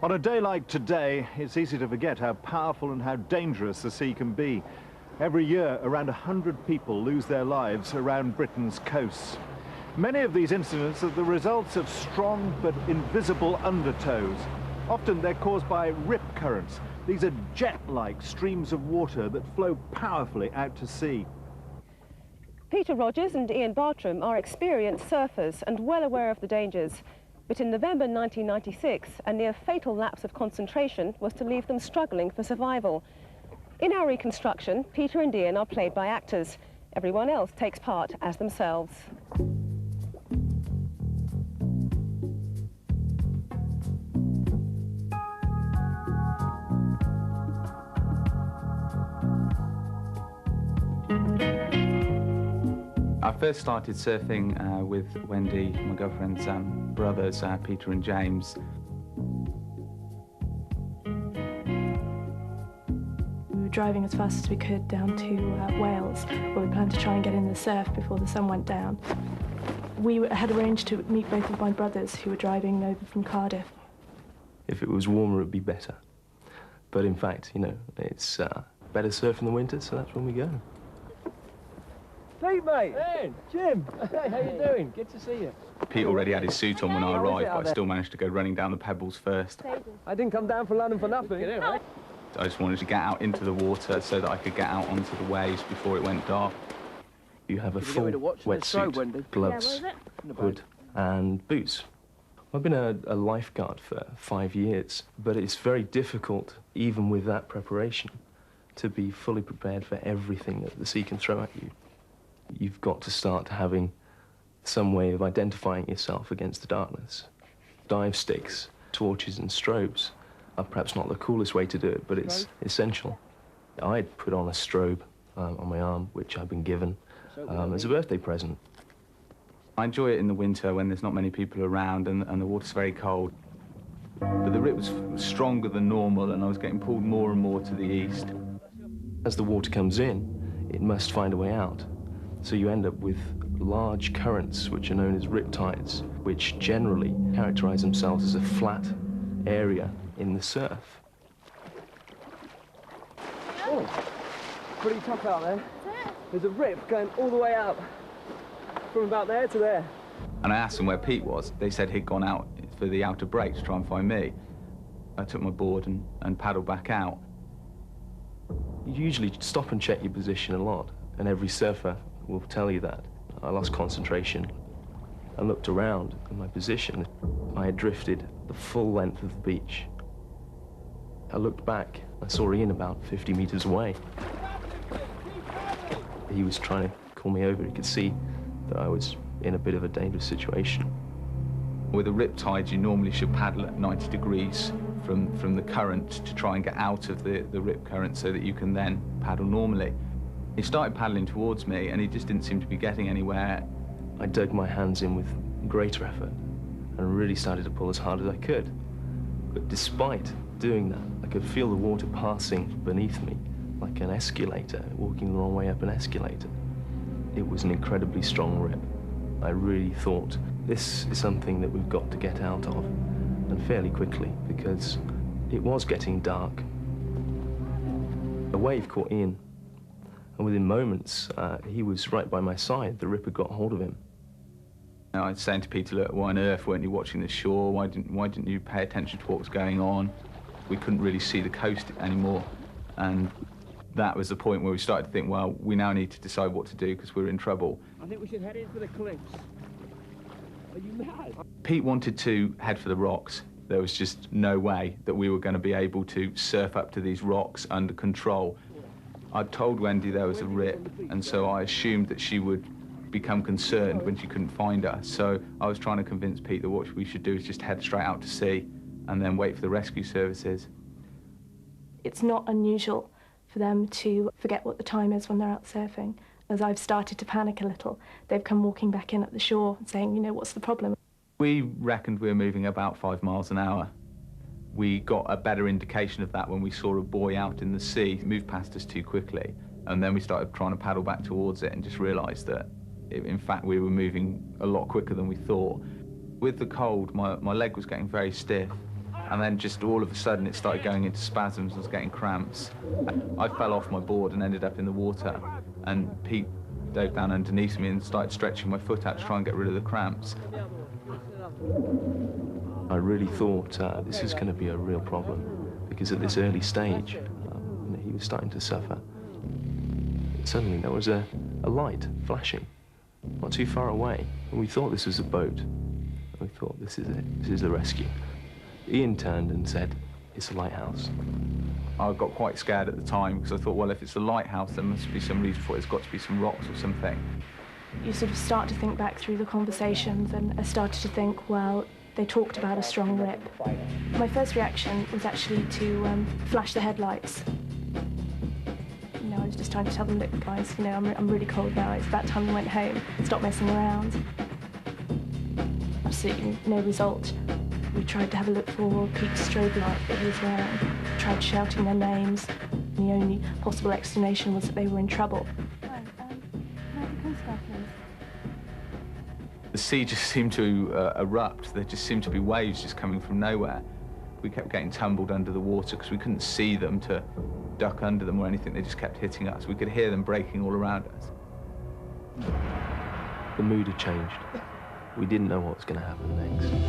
On a day like today, it's easy to forget how powerful and how dangerous the sea can be. Every year, around 100 people lose their lives around Britain's coasts. Many of these incidents are the results of strong but invisible undertows. Often they're caused by rip currents. These are jet-like streams of water that flow powerfully out to sea. Peter Rogers and Iain Bartram are experienced surfers and well aware of the dangers. But in November 1996, a near fatal lapse of concentration was to leave them struggling for survival. In our reconstruction, Peter and Iain are played by actors. Everyone else takes part as themselves. I first started surfing with Wendy, my girlfriend's brothers, Peter and James. We were driving as fast as we could down to Wales, where we planned to try and get in the surf before the sun went down. We had arranged to meet both of my brothers who were driving over from Cardiff. If it was warmer, it'd be better. But in fact, you know, it's better surf in the winter, so that's when we go. Pete, mate! Hey, Jim! Hey, how you doing? Good to see you. Pete already had his suit on when I arrived, but I still managed to go running down the pebbles first. I didn't come down from London for nothing. I just wanted to get out into the water so that I could get out onto the waves before it went dark. You have a full wetsuit, gloves, hood and boots. I've been a lifeguard for 5 years, but it's very difficult, even with that preparation, to be fully prepared for everything that the sea can throw at you. You've got to start having some way of identifying yourself against the darkness. Dive sticks, torches and strobes are perhaps not the coolest way to do it, but it's essential. I'd put on a strobe on my arm, which I'd been given as a birthday present. I enjoy it in the winter when there's not many people around and the water's very cold. But the rip was stronger than normal and I was getting pulled more and more to the east. As the water comes in, it must find a way out. So you end up with large currents, which are known as riptides, which generally characterize themselves as a flat area in the surf. Oh, pretty tough out there. There's a rip going all the way up, from about there to there. And I asked them where Pete was. They said he'd gone out for the outer break to try and find me. I took my board and paddled back out. You usually stop and check your position a lot, and every surfer will tell you that. I lost concentration. I looked around in my position. I had drifted the full length of the beach. I looked back. I saw Iain about 50 meters away. He was trying to call me over. He could see that I was in a bit of a dangerous situation. With a rip tide, you normally should paddle at 90 degrees from the current to try and get out of the rip current so that you can then paddle normally. He started paddling towards me and he just didn't seem to be getting anywhere. I dug my hands in with greater effort and really started to pull as hard as I could. But despite doing that, I could feel the water passing beneath me like an escalator, walking the wrong way up an escalator. It was an incredibly strong rip. I really thought, this is something that we've got to get out of, and fairly quickly, because it was getting dark. A wave caught Iain. And within moments, he was right by my side. The rip had got hold of him. I was saying to Peter, look, why on earth weren't you watching the shore? Why didn't you pay attention to what was going on? We couldn't really see the coast anymore. And that was the point where we started to think, well, we now need to decide what to do because we're in trouble. I think we should head in for the cliffs. Are you mad? Pete wanted to head for the rocks. There was just no way that we were going to be able to surf up to these rocks under control. I'd told Wendy there was a rip, and so I assumed that she would become concerned when she couldn't find us. So I was trying to convince Pete that what we should do is just head straight out to sea and then wait for the rescue services. It's not unusual for them to forget what the time is when they're out surfing. As I've started to panic a little, they've come walking back in at the shore saying, you know, what's the problem? We reckoned we were moving about 5 miles an hour. We got a better indication of that when we saw a buoy out in the sea move past us too quickly. And then we started trying to paddle back towards it and just realised that, in fact, we were moving a lot quicker than we thought. With the cold, my leg was getting very stiff. And then just all of a sudden it started going into spasms. I was getting cramps. I fell off my board and ended up in the water. And Pete dove down underneath me and started stretching my foot out to try and get rid of the cramps. I really thought this is going to be a real problem, because at this early stage, he was starting to suffer. Suddenly there was a light flashing not too far away, and we thought this was a boat. We thought, this is it, this is the rescue. Iain turned and said, it's a lighthouse. I got quite scared at the time, because I thought, well, if it's a lighthouse, there must be some reason for it. There's got to be some rocks or something. You sort of start to think back through the conversations, and I started to think, well, they talked about a strong rip. My first reaction was actually to flash the headlights. You know, I was just trying to tell them, look, guys, you know, I'm really cold now. It's about time we went home. Stop messing around. Absolutely no result. We tried to have a look for Pete's strobe light that he was wearing. Tried shouting their names. And the only possible explanation was that they were in trouble. The sea just seemed to erupt. There just seemed to be waves just coming from nowhere. We kept getting tumbled under the water because we couldn't see them to duck under them or anything. They just kept hitting us. We could hear them breaking all around us. The mood had changed. We didn't know what was going to happen next.